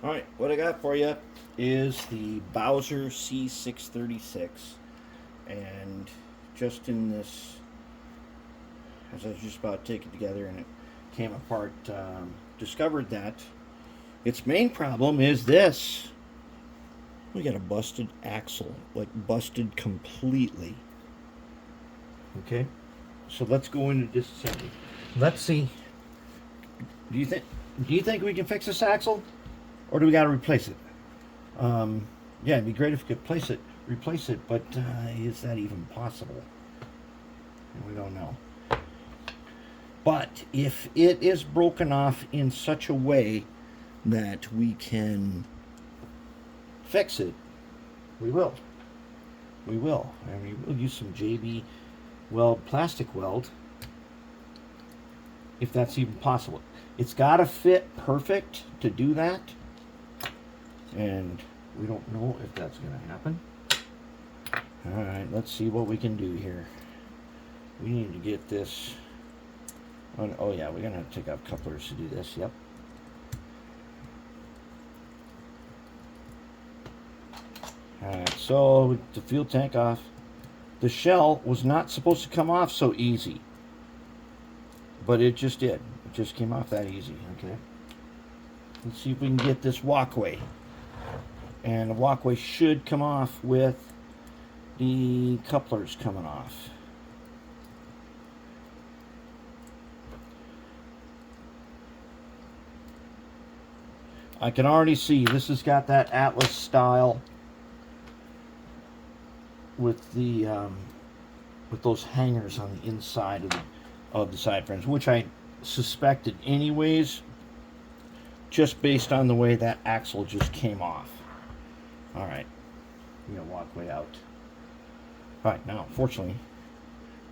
Alright, what I got for you is the Bowser C636. And just in this, as I was just about to take it together and it came apart, discovered that its main problem is this. We got a busted axle, like busted completely. Okay, so let's go into disassembly. Let's see. Do you think we can fix this axle, or do we got to replace it? Yeah, it'd be great if we could replace it, but is that even possible? We don't know. But if it is broken off in such a way that we can fix it, we will. We will. I mean, we'll use some JB weld, plastic weld, if that's even possible. It's got to fit perfect to do that, and we don't know if that's going to happen. Alright, let's see what we can do here. We need to get this on. Oh yeah, we're going to have to take out couplers to do this. Yep. Alright, so the fuel tank off. The shell was not supposed to come off so easy, but it just did. It just came off that easy. Okay. Let's see if we can get this walkway. And the walkway should come off with the couplers coming off. I can already see this has got that Atlas style with the with those hangers on the inside of the side frames, which I suspected anyways, just based on the way that axle just came off. All right, we're gonna walk way out. All right, now fortunately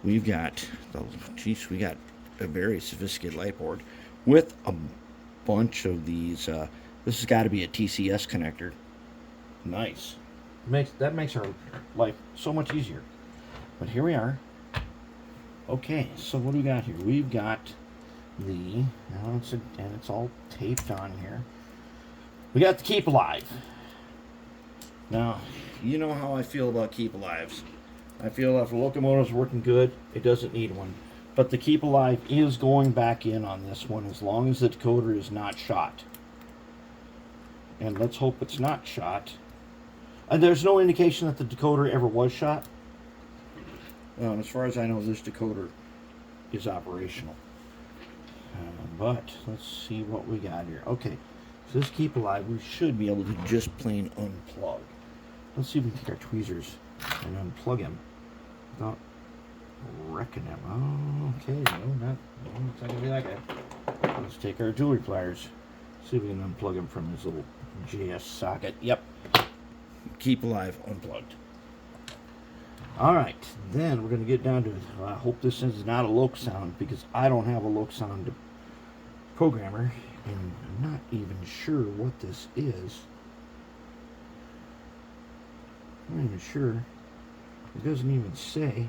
we've got we got a very sophisticated light board with a bunch of these. This has got to be a TCS connector. Nice. That makes our life so much easier. But here we are. Okay, so what do we got here? We've got and it's all taped on here. We got the Keep Alive. Now, you know how I feel about Keep Alives. I feel if the locomotive's working good, it doesn't need one. But the Keep Alive is going back in on this one as long as the decoder is not shot. And let's hope it's not shot. And there's no indication that the decoder ever was shot. As far as I know, this decoder is operational. But let's see what we got here. Okay, so this Keep Alive, we should be able to just plain unplug. Let's see if we can take our tweezers and unplug him without wrecking him. Oh, okay, no, it's not gonna be that guy. Let's take our jewelry pliers. See if we can unplug him from his little JS socket. Yep. Keep Alive unplugged. Alright, then we're going to get down to it. I hope this is not a Loc sound, because I don't have a Loc sound programmer, and I'm not even sure what this is. I'm not even sure. It doesn't even say.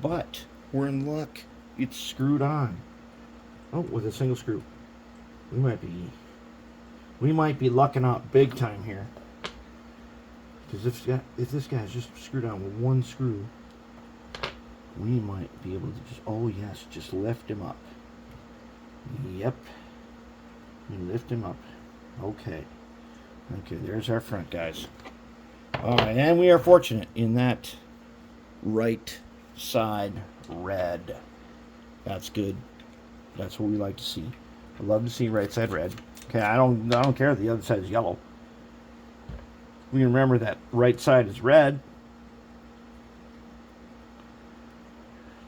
But we're in luck. It's screwed on. Oh, with a single screw. We might be lucking out big time here. Because if this guy's just screwed on with one screw, we might be able to just, oh yes, just lift him up. Yep. We lift him up. Okay. Okay, there's our front, guys. Alright, and we are fortunate in that right side red. That's good. That's what we like to see. I love to see right side red. Okay, I don't care if the other side is yellow. We remember that right side is red,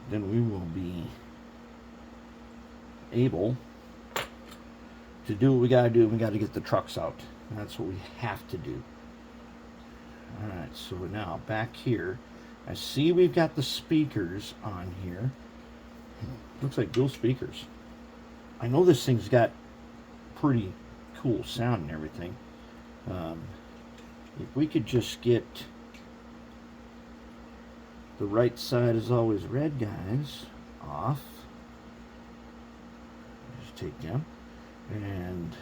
then we will be able to do what we got to do. We got to get the trucks out. That's what we have to do. Alright, so now back here, I see we've got the speakers on here. Looks like dual speakers. I know this thing's got pretty cool sound and everything. If we could just get the right side is always red, guys, off. Just take them. And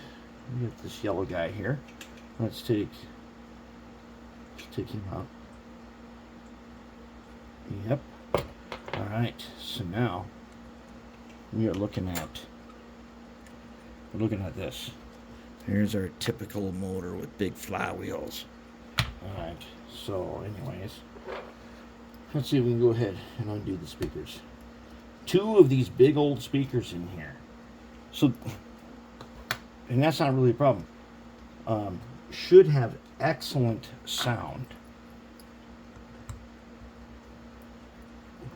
We get this yellow guy here. Let's take him out. Yep. All right. So now we're looking at this. Here's our typical motor with big flywheels. All right. So, anyways, let's see if we can go ahead and undo the speakers. 2 of these big old speakers in here. So, and that's not really a problem. Should have excellent sound.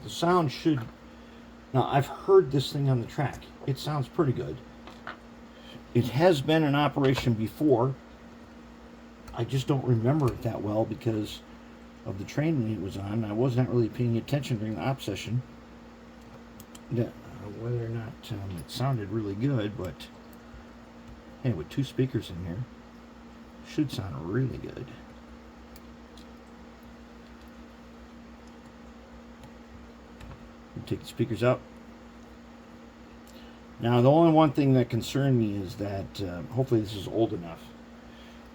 The sound should... Now, I've heard this thing on the track. It sounds pretty good. It has been in operation before. I just don't remember it that well because of the training it was on. I was not really paying attention during the op session. Whether or not it sounded really good, but hey, with 2 speakers in here, should sound really good. Take the speakers out. Now, the only one thing that concerned me is that hopefully this is old enough.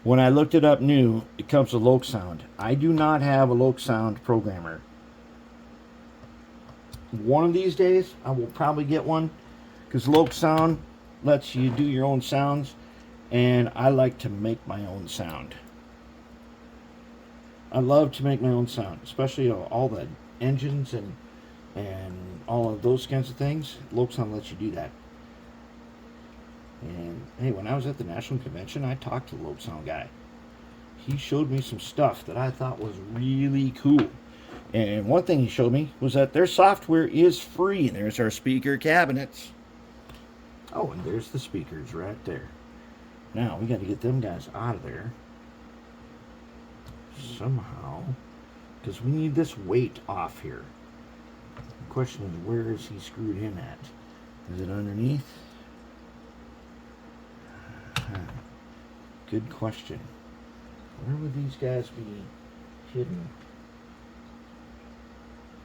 When I looked it up new, it comes with Loc Sound. I do not have a Loc Sound programmer. One of these days, I will probably get one because Loc Sound lets you do your own sounds, and I like to make my own sound. I love to make my own sound, especially all the engines and all of those kinds of things. Loc Sound lets you do that. And hey, when I was at the National Convention, I talked to the Loc Sound guy. He showed me some stuff that I thought was really cool. And one thing he showed me was that their software is free. There's our speaker cabinets. Oh, and there's the speakers right there. Now, we got to get them guys out of there somehow, because we need this weight off here. The question is, where is he screwed in at? Is it underneath? Good question. Where would these guys be hidden?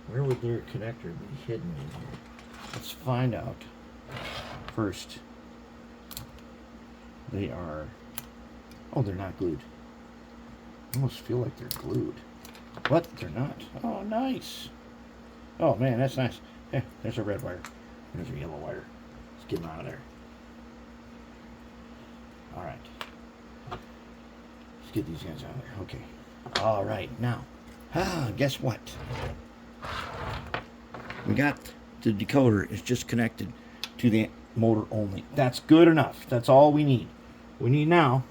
Where would their connector be hidden in here? Let's find out. First, they are... Oh, they're not glued. I almost feel like they're glued. What? They're not. Oh, nice. Oh, man, that's nice. Yeah, there's a red wire. There's a yellow wire. Let's get them out of there. All right. Let's get these guys out of there. Okay. All right. Now, guess what? We got the decoder is just connected to the motor only. That's good enough. That's all we need. We need now.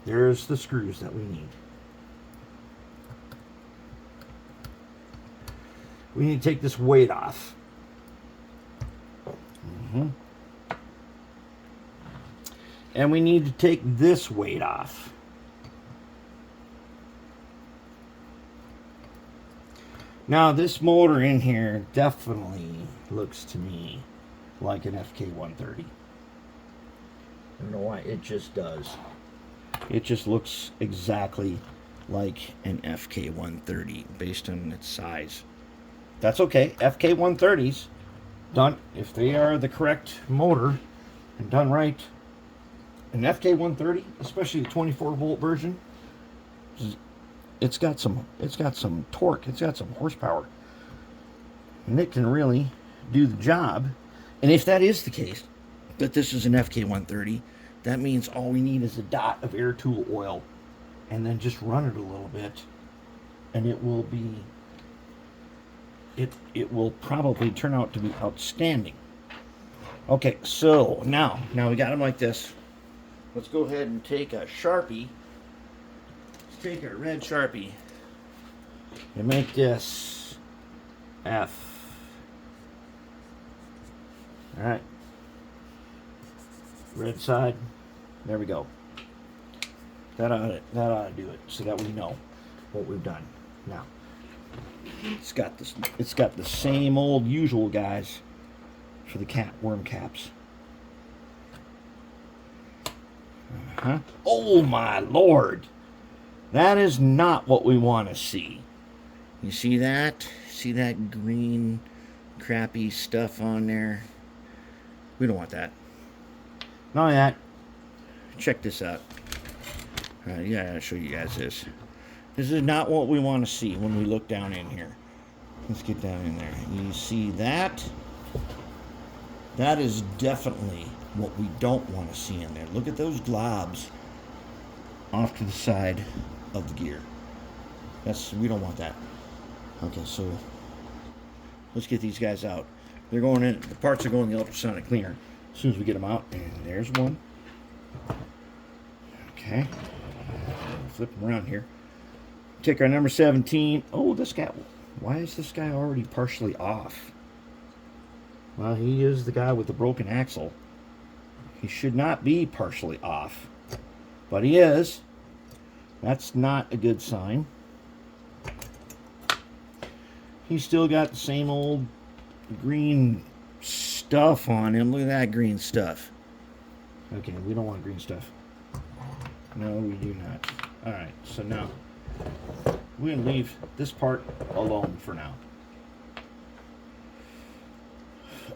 There's the screws that we need. We need to take this weight off. And we need to take this weight off. Now, this motor in here definitely looks to me like an FK130. I don't know why, it just does. It just looks exactly like an FK130 based on its size. That's okay. FK130s, done, if they are the correct motor and done right, an FK130, especially the 24-volt version, it's got some torque, it's got some horsepower, and it can really do the job. And if that is the case, that this is an FK130, that means all we need is a dot of air tool oil, and then just run it a little bit, and it will be, it will probably turn out to be outstanding. Okay, so now we got them like this. Let's go ahead and take a Sharpie. Let's take a red Sharpie and make this F. All right. Red side. There we go. That ought to do it, so that we know what we've done. Now, it's got the same old usual guys for the worm caps. Oh my Lord! That is not what we want to see. You see that? See that green crappy stuff on there? We don't want that. Not only that, check this out. Yeah, I'll show you guys this. This is not what we want to see when we look down in here. Let's get down in there. You see that? That is definitely what we don't want to see in there. Look at those globs off to the side of the gear. We don't want that. Okay, so let's get these guys out. They're going in. The parts are going in the ultrasonic cleaner as soon as we get them out. And there's one. Okay. Flip them around here. Take our number 17. Oh, this guy. Why is this guy already partially off? Well, he is the guy with the broken axle. He should not be partially off. But he is. That's not a good sign. He's still got the same old green stuff on him. Look at that green stuff. Okay, we don't want green stuff. No, we do not. Alright, so now we're going to leave this part alone for now.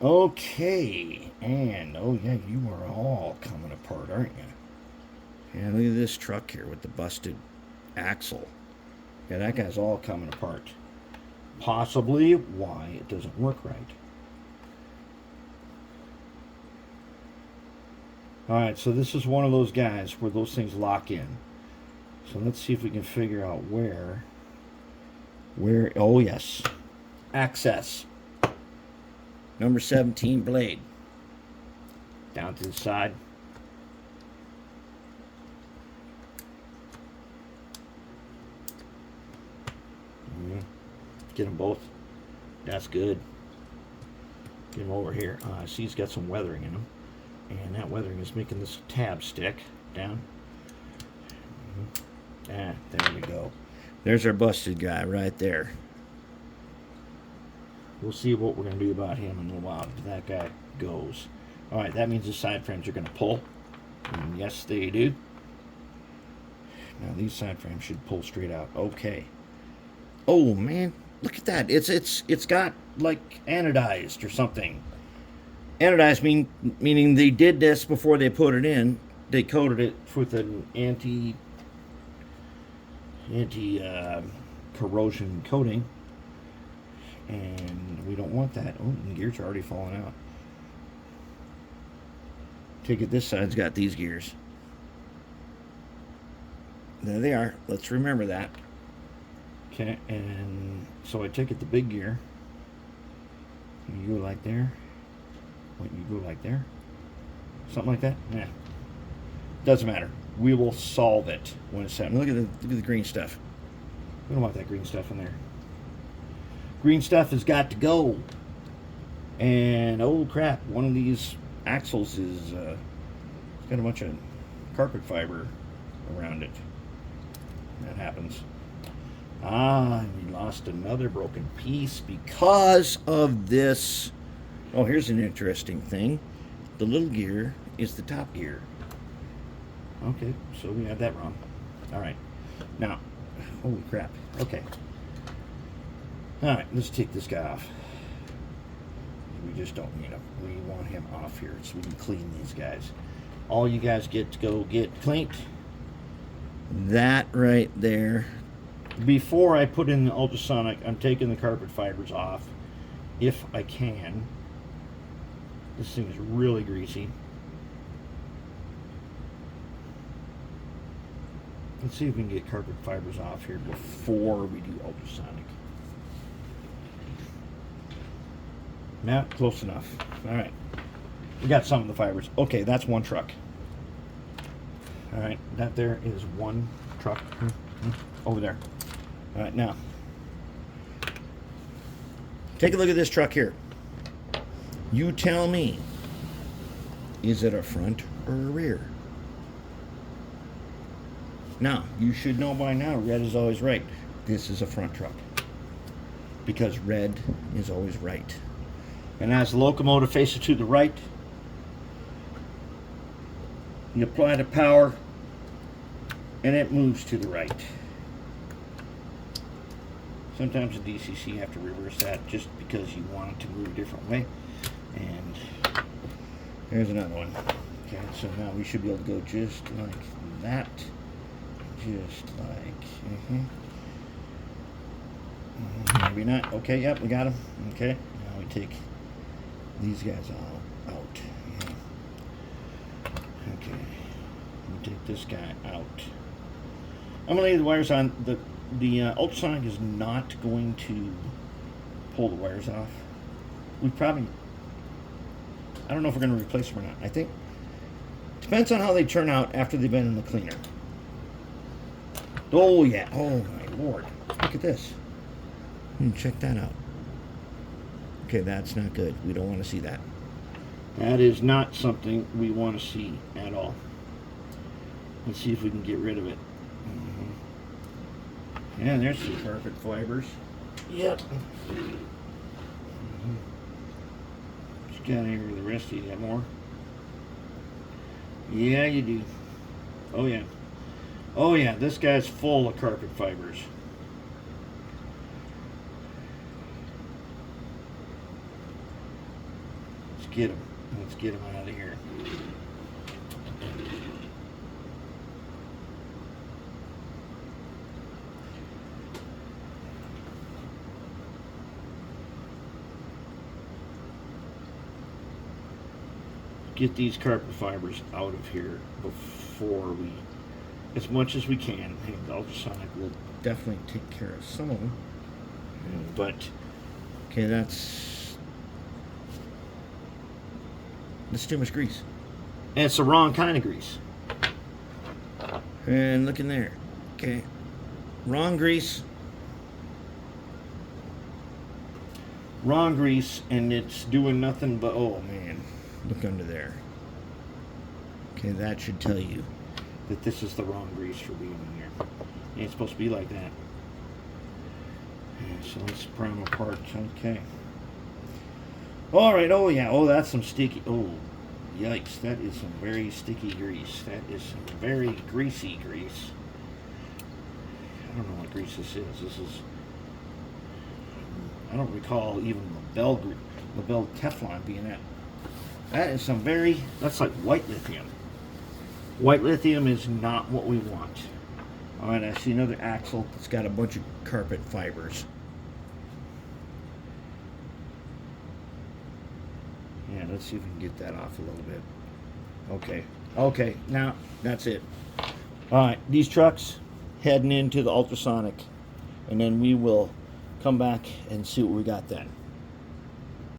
Okay, and oh yeah, you are all coming apart, aren't you? Yeah, look at this truck here with the busted axle. Yeah, that guy's all coming apart. Possibly why it doesn't work right. Alright, so this is one of those guys where those things lock in. So let's see if we can figure out where, oh yes, access. Number 17 blade. Down to the side. Get them both. That's good. Get them over here. I see he's got some weathering in them. And that weathering is making this tab stick down. There we go. There's our busted guy right there. We'll see what we're going to do about him in a little while if that guy goes. Alright, that means the side frames are going to pull. And yes, they do. Now these side frames should pull straight out. Okay. Oh man, look at that. It's got like anodized or something. Anodized meaning they did this before they put it in. They coated it with an anti corrosion coating. And we don't want that. Oh, the gears are already falling out. Take it this side's got these gears. There they are. Let's remember that. Okay, and so I take it the big gear. You go like there. What, you go like there? Something like that? Yeah. Doesn't matter. We will solve it when it's set. Look at the green stuff. We don't want that green stuff in there. Green stuff has got to go. And oh crap, one of these axles is got a bunch of carpet fiber around it. That happens. We lost another broken piece because of this. Oh, here's an interesting thing. The little gear is the top gear. Okay, so we had that wrong. Alright. Now, holy crap. Okay. Alright, let's take this guy off. We just don't need him. We want him off here so we can clean these guys. All you guys get to go get cleaned. That right there. Before I put in the ultrasonic, I'm taking the carpet fibers off if I can. This thing is really greasy. Let's see if we can get carpet fibers off here before we do ultrasonic. Yeah, close enough. Alright. We got some of the fibers. Okay, that's one truck. Alright, that there is one truck. Over there. Alright, now. Take a look at this truck here. You tell me, is it a front or a rear? Now, you should know by now, red is always right. This is a front truck. Because red is always right. And as the locomotive faces to the right, you apply the power, and it moves to the right. Sometimes the DCC you have to reverse that just because you want it to move a different way. And there's another one. Okay, so now we should be able to go just like that. Just like, maybe not. Okay, yep, we got them. Okay, now we take these guys all out. Yeah. Okay, we take this guy out. I'm gonna leave the wires on. The ultrasonic is not going to pull the wires off. We probably, I don't know if we're gonna replace them or not. I think depends on how they turn out after they've been in the cleaner. Oh yeah, oh my lord, look at this. Check that out. Okay, that's not good. We don't want to see that. That is not something we want to see at all. Let's see if we can get rid of it. Yeah, there's some carpet fibers. Yep. Just got here with the rest of you. Got more? Yeah, you do. Oh yeah. Oh yeah, this guy's full of carpet fibers. Let's get him. Let's get him out of here. Get these carpet fibers out of here before we, as much as we can. Hey, the ultrasonic will definitely take care of some of them. But, okay, that's too much grease. And it's the wrong kind of grease. And look in there. Okay. Wrong grease. Wrong grease, and it's doing nothing but, oh man. Look under there. Okay, that should tell you that this is the wrong grease for being in here. It ain't supposed to be like that. So let's prime them apart. Okay. Alright, oh yeah. Oh, that's some sticky. Oh, yikes. That is some very sticky grease. That is some very greasy grease. I don't know what grease this is. This is, I don't recall even the Bell Teflon being that. That is some very, that's like white lithium. White lithium is not what we want. Alright, I see another axle that's got a bunch of carpet fibers. Yeah, let's see if we can get that off a little bit. Okay. Okay, now that's it. Alright, these trucks heading into the ultrasonic, and then we will come back and see what we got then.